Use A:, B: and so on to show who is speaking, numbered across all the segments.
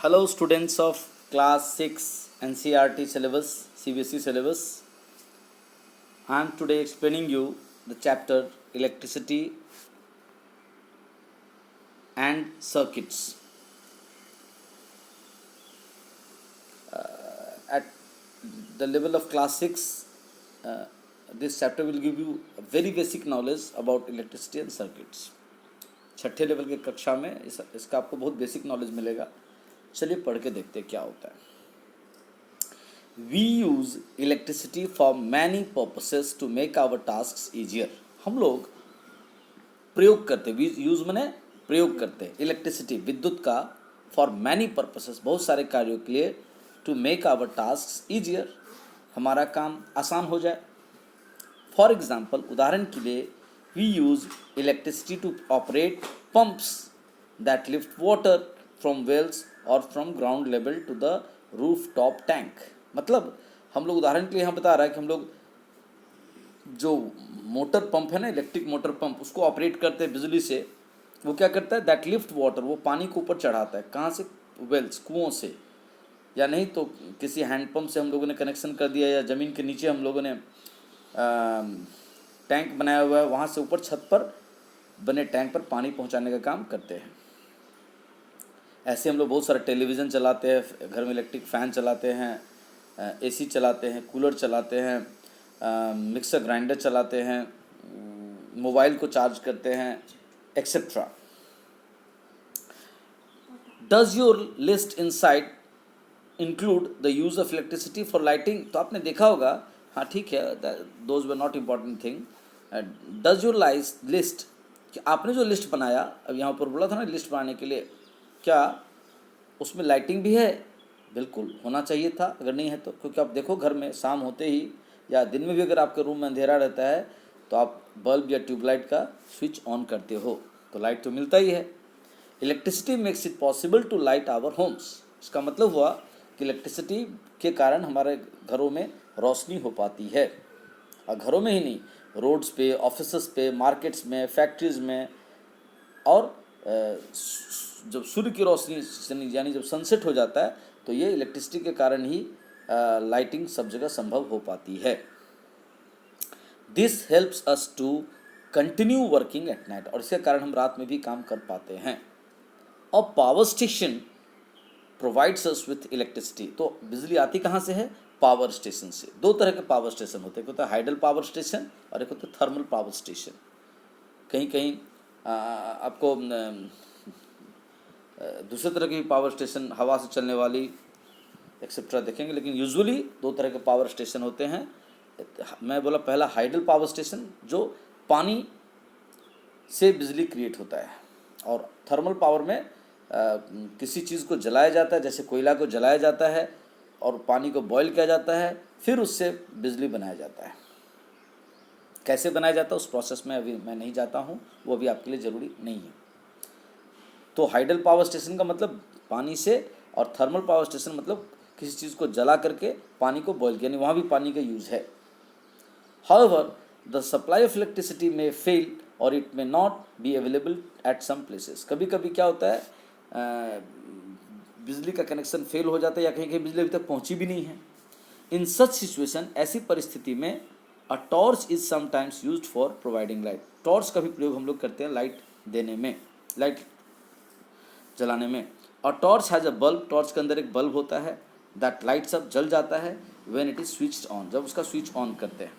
A: Hello students of class 6 NCERT syllabus, CBSE syllabus. I am today explaining you the chapter electricity and circuits. At the level of class 6, this chapter will give you a very basic knowledge about electricity and circuits. छठे level के कक्षा में इसका आपको बहुत basic knowledge मिलेगा. चलिए पढ़ के देखते हैं क्या होता है. We use electricity for many purposes to make our task easier. हम लोग प्रयोग करते, वी यूज़ मने प्रयोग करते इलेक्ट्रिसिटी, विद्युत का, फॉर मैनी पर्पसेस, बहुत सारे कार्यों के लिए, to make our task easier, हमारा काम आसान हो जाए. फॉर एग्जाम्पल, उदाहरण के लिए, we use electricity to operate pumps that lift water from wells और from ground level to the roof top tank. मतलब हम लोग उदाहरण के लिए यहाँ बता रहा है कि हम लोग जो मोटर पंप है ना, इलेक्ट्रिक मोटर पंप, उसको ऑपरेट करते हैं बिजली से. वो क्या करता है, दैट लिफ्ट वाटर, वो पानी को ऊपर चढ़ाता है. कहाँ से? वेल्स, कुओं से, या नहीं तो किसी हैंडपम्प से हम लोगों ने कनेक्शन कर दिया, या ज़मीन के नीचे हम लोगों ने टैंक बनाया हुआ है, वहाँ से ऊपर छत पर बने टैंक पर पानी पहुँचाने का काम करते हैं. ऐसे हम लोग बहुत सारे टेलीविज़न चलाते हैं, घर में इलेक्ट्रिक फ़ैन चलाते हैं, एसी चलाते हैं, कूलर चलाते हैं, मिक्सर ग्राइंडर चलाते हैं, मोबाइल को चार्ज करते हैं, etcetera. Does your list inside include the use of electricity for lighting? तो आपने देखा होगा, हाँ ठीक है, those were not important thing. Does your list, कि आपने जो लिस्ट बनाया, अब यहाँ पर बोला था ना लिस्ट बनाने के लिए, क्या उसमें लाइटिंग भी है? बिल्कुल होना चाहिए था, अगर नहीं है तो. क्योंकि आप देखो घर में शाम होते ही या दिन में भी अगर आपके रूम में अंधेरा रहता है तो आप बल्ब या ट्यूबलाइट का स्विच ऑन करते हो, तो लाइट तो मिलता ही है. Electricity makes it possible to light our homes. इसका मतलब हुआ कि इलेक्ट्रिसिटी के कारण हमारे घरों में रोशनी हो पाती है. और घरों में ही नहीं, रोड्स पे, ऑफिसेस पे, मार्केट्स में, फैक्ट्रीज में, और जब सूर्य की रोशनी यानी जब सनसेट हो जाता है तो ये इलेक्ट्रिसिटी के कारण ही लाइटिंग सब जगह संभव हो पाती है. This helps us to continue working at night, और इसके कारण हम रात में भी काम कर पाते हैं. और power station provides us with electricity. तो बिजली आती कहाँ से है? पावर स्टेशन से. दो तरह के पावर स्टेशन होते हैं, एक होता है हाइडल पावर स्टेशन और एक होता है थर्मल पावर स्टेशन. कहीं कहीं आपको दूसरे तरह की पावर स्टेशन, हवा से चलने वाली एक्सेट्रा देखेंगे, लेकिन यूजुअली दो तरह के पावर स्टेशन होते हैं. मैं बोला पहला हाइडल पावर स्टेशन, जो पानी से बिजली क्रिएट होता है, और थर्मल पावर में किसी चीज़ को जलाया जाता है, जैसे कोयला को जलाया जाता है और पानी को बॉयल किया जाता है, फिर उससे बिजली बनाया जाता है. कैसे बनाया जाता है उस प्रोसेस में अभी मैं नहीं जाता हूँ, वो अभी आपके लिए ज़रूरी नहीं है. तो हाइडल पावर स्टेशन का मतलब पानी से, और थर्मल पावर स्टेशन मतलब किसी चीज़ को जला करके पानी को बॉयल किया, यानी वहाँ भी पानी का यूज़ है. However the supply of electricity में फेल और it may not be available at some places. कभी कभी क्या होता है, बिजली का कनेक्शन फेल हो जाता है, या कहीं कहीं बिजली अभी तक पहुँची भी नहीं है. इन सच सिचुएशन, ऐसी परिस्थिति में, अ torch is sometimes used for providing light. Torch का भी प्रयोग हम लोग करते हैं लाइट देने में, लाइट जलाने में. और torch has a bulb, torch के अंदर एक बल्ब होता है, दैट लाइट्स अप, जल जाता है, when it is switched on, जब उसका स्विच ऑन करते हैं.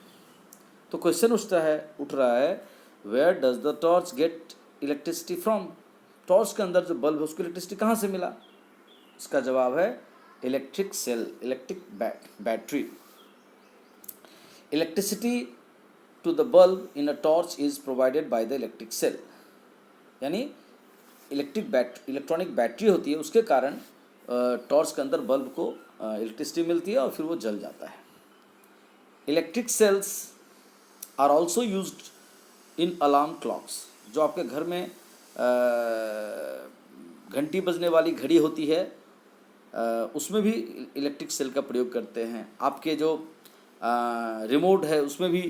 A: तो क्वेश्चन उठ रहा है, where does the torch get electricity from? Torch के अंदर जो बल्ब है उसको इलेक्ट्रिसिटी कहाँ से मिला? इसका जवाब है electric cell, electric battery. Electricity to the bulb in a torch is provided by the electric cell. यानी इलेक्ट्रॉनिक बैटरी होती है, उसके कारण टॉर्च के अंदर बल्ब को इलेक्ट्रिसिटी मिलती है और फिर वो जल जाता है. Electric cells are also used in alarm clocks. जो आपके घर में घंटी बजने वाली घड़ी होती है, उसमें भी इलेक्ट्रिक सेल का प्रयोग करते हैं. आपके जो रिमोट है उसमें भी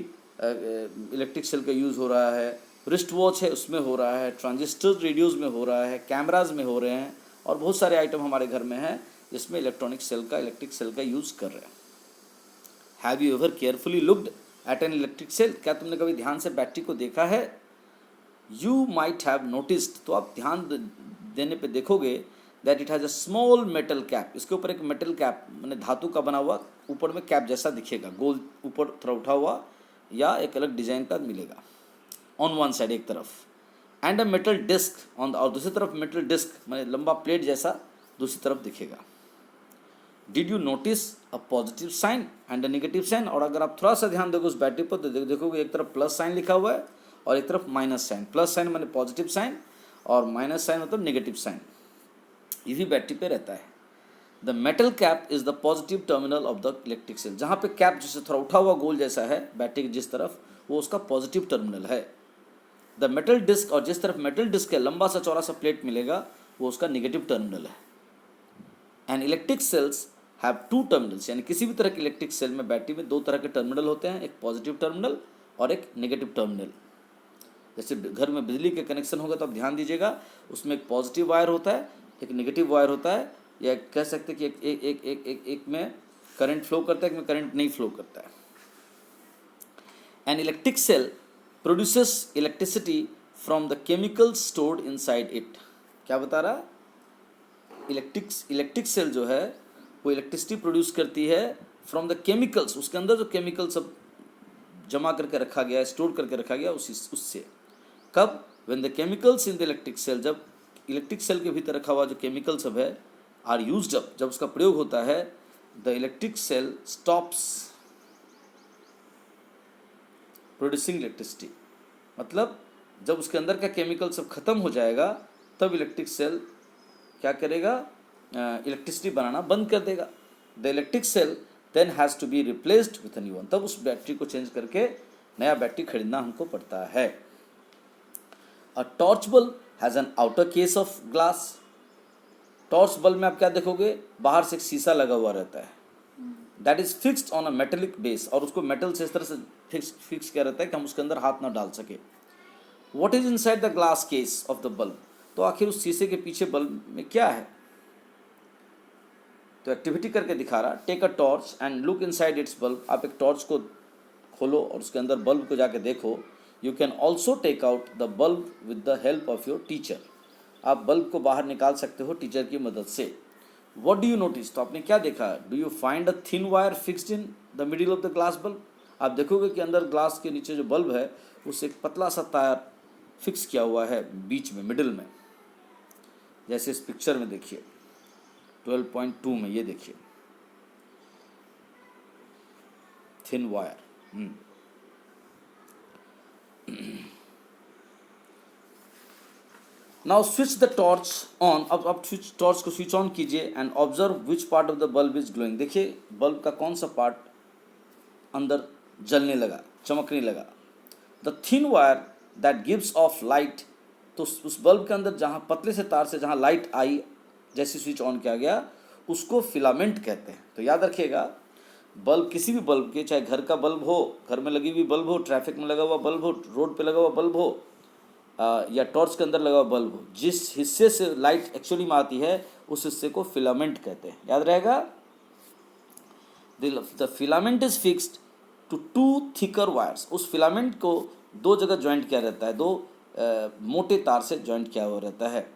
A: इलेक्ट्रिक सेल का यूज़ हो रहा है. रिस्ट वॉच है उसमें हो रहा है, ट्रांजिस्टर रेडियोज़ में हो रहा है, कैमराज में हो रहे हैं, और बहुत सारे आइटम हमारे घर में हैं जिसमें इलेक्ट्रिक सेल का यूज़ कर रहे हैं। Have you ever carefully looked at an electric cell? क्या तुमने कभी ध्यान से बैटरी को देखा है? यू माइट हैव नोटिस्ड, तो आप ध्यान देने पे देखोगे that it has a small metal cap, इसके ऊपर एक मेटल कैप मैंने धातु का बना हुआ ऊपर में कैप जैसा दिखेगा, गोल ऊपर थोड़ा उठा हुआ या एक अलग डिजाइन का मिलेगा ऑन वन साइड एक तरफ, and a metal disc on, और दूसरी तरफ मेटल डिस्क मैंने लंबा प्लेट जैसा दूसरी तरफ दिखेगा। Did you notice a positive sign and a negative sign? और अगर आप थोड़ा सा ध्यान दोगे उस बैटरी पर तो देखोगे एक तरफ प्लस साइन लिखा हुआ है और एक तरफ माइनस साइन। प्लस साइन माने पॉजिटिव साइन और माइनस साइन मतलब नेगेटिव साइन, ये भी बैटरी पे रहता है। The metal cap is the positive terminal of the electric cell, जहाँ पे कैप जैसे थोड़ा उठा हुआ गोल जैसा है बैटरी के जिस तरफ, वो उसका पॉजिटिव टर्मिनल है। द मेटल डिस्क, और जिस तरफ मेटल डिस्क है लंबा सा चौड़ा सा प्लेट मिलेगा, वो उसका नेगेटिव टर्मिनल है। And electric cells have two terminals, यानी किसी भी तरह के इलेक्ट्रिक सेल में बैटरी में दो तरह के टर्मिनल होते हैं, एक पॉजिटिव टर्मिनल और एक नेगेटिव टर्मिनल। जैसे घर में बिजली के कनेक्शन होगा तो आप ध्यान दीजिएगा, उसमें एक पॉजिटिव वायर होता है, एक नेगेटिव वायर होता है, या कह सकते हैं कि एक एक एक एक एक, एक में करंट फ्लो करता है, एक में करंट नहीं फ्लो करता है। An electric cell produces electricity from the chemicals stored inside it. क्या बता रहा? इलेक्ट्रिक सेल जो है वो इलेक्ट्रिसिटी प्रोड्यूस करती है फ्रॉम द केमिकल्स, उसके अंदर जो केमिकल सब जमा करके रखा गया है, स्टोर करके रखा गया उससे। कब? When the chemicals in the electric cell, जब इलेक्ट्रिक सेल के भीतर रखा हुआ जो केमिकल सब है आर यूज्ड अप, जब उसका प्रयोग होता है, the electric cell stops producing electricity. मतलब जब उसके अंदर का केमिकल सब खत्म हो जाएगा तब इलेक्ट्रिक सेल क्या करेगा? इलेक्ट्रिसिटी बनाना बंद कर देगा। The electric cell then has to be replaced with a new one, तब उस बैटरी को चेंज करके नया बैटरी खरीदना हमको पड़ता है। A torch bulb has an outer case of glass. Torch bulb में आप क्या देखोगे? बाहर से एक शीशा लगा हुआ रहता है, that is fixed on a metallic base, और उसको मेटल से इस तरह से फिक्स किया रहता है कि हम उसके अंदर हाथ ना डाल सके। What is inside the glass case of the bulb? तो आखिर उस शीशे के पीछे बल्ब में क्या है? तो एक्टिविटी करके दिखा रहा, take a torch and look inside its bulb. आप एक टॉर्च को खोलो और उसके अंदर बल्ब को जाके देखो। You can also take out the bulb with the help of your teacher. आप बल्ब को बाहर निकाल सकते हो टीचर की मदद से। What do you notice? तो आपने क्या देखा? Do you find a thin wire fixed in the middle of the glass bulb? आप देखोगे कि अंदर ग्लास के नीचे जो बल्ब है उससे एक पतला सा तार फिक्स किया हुआ है बीच में, मिडिल में, जैसे इस पिक्चर में देखिए 12.2 में, ये देखिए thin wire. Now switch the torch on. अब आप टॉर्च को स्विच ऑन कीजिए and observe which part of the bulb is glowing. देखिए बल्ब का कौन सा पार्ट अंदर जलने लगा, चमकने लगा। The thin wire that gives off light, तो उस बल्ब के अंदर जहाँ पतले से तार से जहाँ लाइट आई जैसे स्विच ऑन किया गया उसको फिलामेंट कहते हैं। तो याद रखिएगा, बल्ब किसी भी बल्ब के, चाहे घर का बल्ब हो, घर में लगी हुई बल्ब हो, ट्रैफिक में लगा हुआ बल्ब हो, रोड पे लगा हुआ बल्ब हो, या टॉर्च के अंदर लगा हुआ बल्ब हो, जिस हिस्से से लाइट एक्चुअली में आती है उस हिस्से को फिलामेंट कहते हैं। याद रहेगा, the filament is fixed to two thicker wires. उस फिलामेंट को दो जगह ज्वाइंट किया रहता है, दो मोटे तार से ज्वाइंट किया हुआ रहता है।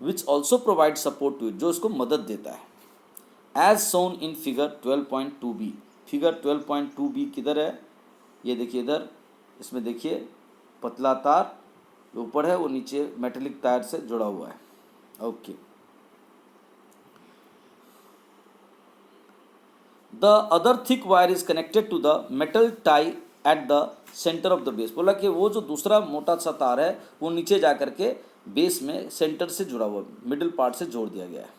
A: Which also provide support to it, जो इसको मदद देता है। As shown in figure 12.2b। Figure 12.2b किधर है? ये देखिए इधर, इसमें देखिए पतला तार जो ऊपर है वो नीचे मेटेलिक तार से जुड़ा हुआ है। Okay, the other thick wire is connected to the metal tie at the centre of the base. बोला कि वो जो दूसरा मोटा सा तार है वो नीचे जा करके बेस में सेंटर से जुड़ा हुआ, मिडिल पार्ट से जोड़ दिया गया है।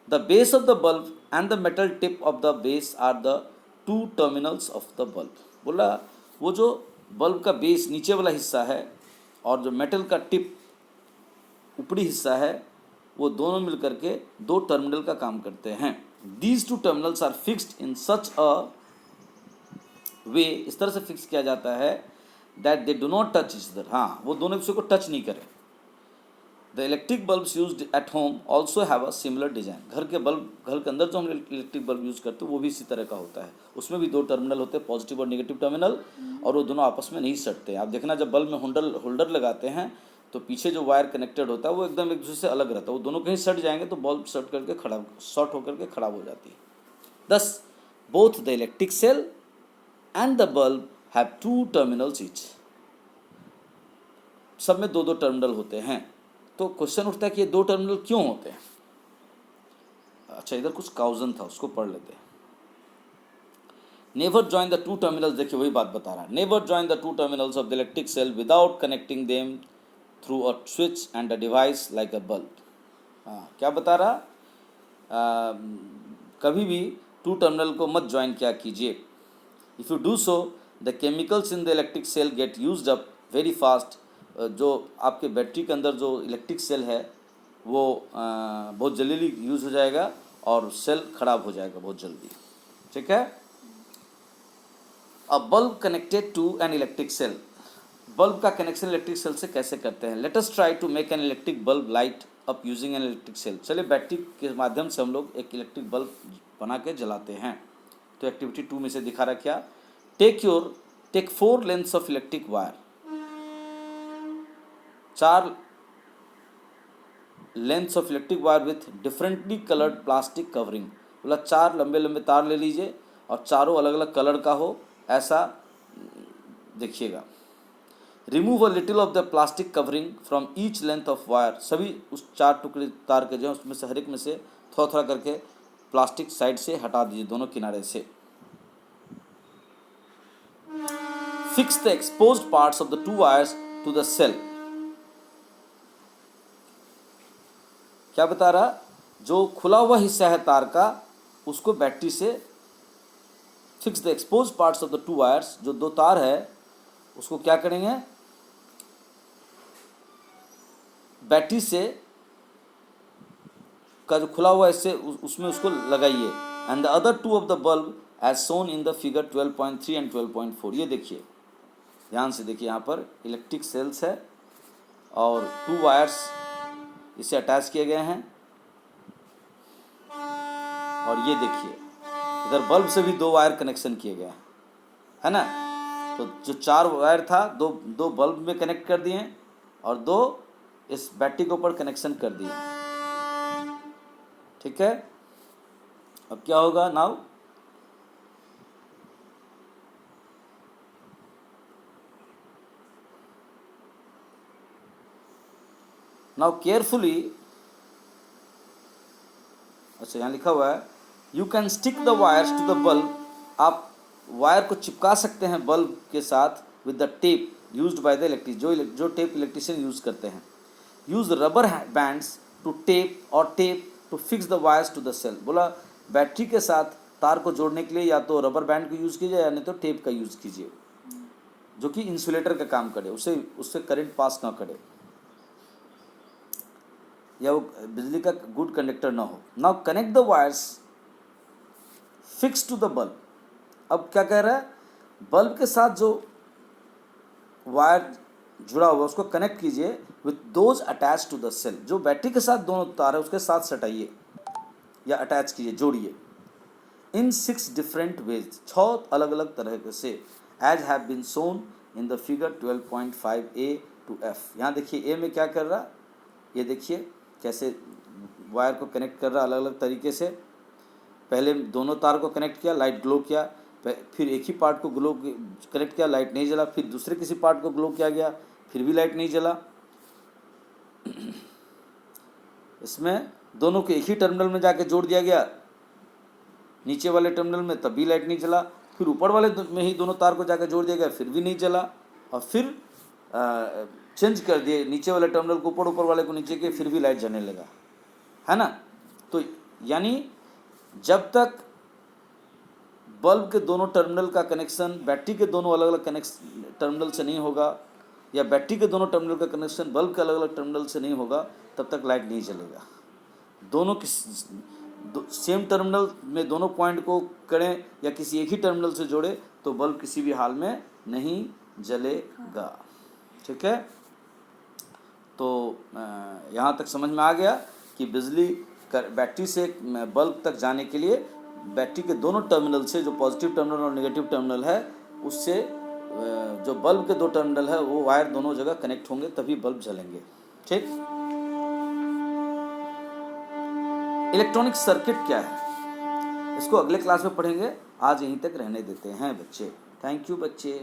A: The base of the bulb and the metal tip of the base are the two terminals of the bulb. बोला वो जो बल्ब का बेस नीचे वाला हिस्सा है और जो मेटल का टिप ऊपरी हिस्सा है, वो दोनों मिलकर के दो टर्मिनल का काम करते हैं। These two terminals are fixed in such a way, इस तरह से फिक्स किया जाता है that they do not touch each other. हाँ, वो दोनों दूसरे को टच नहीं करें। The electric bulbs used at home also have a similar design. घर के अंदर जो हम इलेक्ट्रिक बल्ब यूज़ करते हैं वो भी इसी तरह का होता है। उसमें भी दो टर्मिनल होते हैं, पॉजिटिव और नेगेटिव टर्मिनल, और वो दोनों आपस में नहीं सटते। आप देखना जब बल्ब में होल्डर लगाते हैं तो पीछे जो वायर कनेक्टेड होता है वो एकदम एक दूसरे से अलग रहता है, वो दोनों कहीं सट जाएंगे तो बल्ब शॉर्ट होकर के खराब हो जाती है। Thus both the electric cell and the bulb have two terminals each. सब में दो दो टर्मिनल होते हैं। तो क्वेश्चन उठता है कि ये दो टर्मिनल क्यों होते हैं। अच्छा, इधर कुछ काउजन था, उसको पढ़ लेते हैं। Never join the two terminals, देखिए वही बात बता रहा है। Never join the two terminals of the electric cell without connecting them through a switch and a device like a bulb. हाँ, क्या बता रहा, कभी भी टू टर्मिनल को मत ज्वाइन किया कीजिए। If you do so the chemicals in the electric cell get used up very fast. जो आपके बैटरी के अंदर जो इलेक्ट्रिक सेल है वो बहुत जल्दी यूज़ हो जाएगा और सेल खराब हो जाएगा बहुत जल्दी। ठीक है। A bulb connected to an electric cell. Bulb का कनेक्शन इलेक्ट्रिक सेल से कैसे करते हैं। Let us try to make an electric bulb light up using an electric cell. चलिए बैटरी के माध्यम से हम लोग एक इलेक्ट्रिक बल्ब बना के जलाते हैं। तो एक्टिविटी 2 में से दिखा रहा क्या, take 4 lengths of electric wire. 4 lengths of electric wire with differently coloured plastic covering. बोला 4 लंबे लंबे तार ले लीजिए और चारों अलग अलग कलर का हो, ऐसा देखिएगा। Remove a little of the plastic covering from each length of wire. सभी उस 4 टुकड़े तार के जो है उसमें से हर एक में से थोड़ा थोड़ा करके प्लास्टिक साइड से हटा दीजिए, दोनों किनारे से। Fix the exposed parts of the 2 wires to the cell. क्या बता रहा, जो खुला हुआ हिस्सा है तार का उसको बैटरी से fix the exposed parts of the 2 wires. जो 2 तार है उसको क्या करेंगे, बैटरी से का जो खुला हुआ हिस्से उसमें उसको लगाइए। And the other 2 of the bulb as shown in the figure 12.3 and 12.4। ये देखिए, ध्यान से देखिए, यहाँ पर इलेक्ट्रिक सेल्स है और 2 वायर्स इसे अटैच किए गए हैं। और ये देखिए इधर बल्ब से भी 2 वायर कनेक्शन किए गए हैं, है ना। तो जो 4 वायर था दो बल्ब में कनेक्ट कर दिए और 2 इस बैटरी के ऊपर कनेक्शन कर दिए। ठीक है। अब क्या होगा, नाउ केयरफुली, अच्छा यहाँ लिखा हुआ है you can stick the wires to the bulb. आप वायर को चिपका सकते हैं बल्ब के साथ with the tape used by the electric, जो टेप इलेक्ट्रिशियन यूज करते हैं। Use rubber bands to tape to fix the wires to the cell. बोला बैटरी के साथ तार को जोड़ने के लिए या तो रबर बैंड का यूज़ कीजिए या नहीं तो टेप का यूज़ कीजिए, जो कि इंसुलेटर का काम करे, उससे करंट पास ना करे या वो बिजली का गुड कंडक्टर ना हो। Now connect the wires fix to the bulb. अब क्या कह रहा है, बल्ब के साथ जो वायर जुड़ा हुआ उसको कनेक्ट कीजिए with those attach to the cell. जो बैटरी के साथ दोनों तार है उसके साथ सटाइए या अटैच कीजिए, जोड़िए। इन 6 डिफरेंट वेज, 6 अलग अलग तरह से, as have been shown in the figure 12.5a to f। यहाँ देखिए ए में क्या कर रहा, ये देखिए कैसे वायर को कनेक्ट कर रहा अलग अलग तरीके से। पहले दोनों तार को कनेक्ट किया, लाइट ग्लो किया, फिर एक ही पार्ट को ग्लो कनेक्ट किया, लाइट नहीं जला, फिर दूसरे किसी पार्ट को ग्लो किया गया, फिर भी लाइट नहीं जला। इसमें दोनों को एक ही टर्मिनल में जाके जोड़ दिया गया, नीचे वाले टर्मिनल में, तब भी लाइट नहीं जला। फिर ऊपर वाले में ही दोनों तार को जाकर जोड़ दिया गया, फिर भी नहीं जला। और फिर चेंज कर दिए, नीचे वाले टर्मिनल को ऊपर, ऊपर वाले को नीचे के, फिर भी लाइट जलने लगा, है ना। तो यानी जब तक बल्ब के दोनों टर्मिनल का कनेक्शन बैटरी के दोनों अलग अलग कनेक्शन टर्मिनल से नहीं होगा, या बैटरी के दोनों टर्मिनल का कनेक्शन बल्ब के अलग अलग टर्मिनल से नहीं होगा, तब तक लाइट नहीं जलेगा। दोनों सेम टर्मिनल में दोनों पॉइंट को करें या किसी एक ही टर्मिनल से जोड़े तो बल्ब किसी भी हाल में नहीं जलेगा। ठीक है। तो यहाँ तक समझ में आ गया कि बिजली बैटरी से बल्ब तक जाने के लिए बैटरी के दोनों टर्मिनल से, जो पॉजिटिव टर्मिनल और नेगेटिव टर्मिनल है, उससे जो बल्ब के 2 टर्मिनल है वो वायर दोनों जगह कनेक्ट होंगे, तभी बल्ब जलेंगे। ठीक। इलेक्ट्रॉनिक सर्किट क्या है, इसको अगले क्लास में पढ़ेंगे। आज यहीं तक रहने देते हैं बच्चे। थैंक यू बच्चे।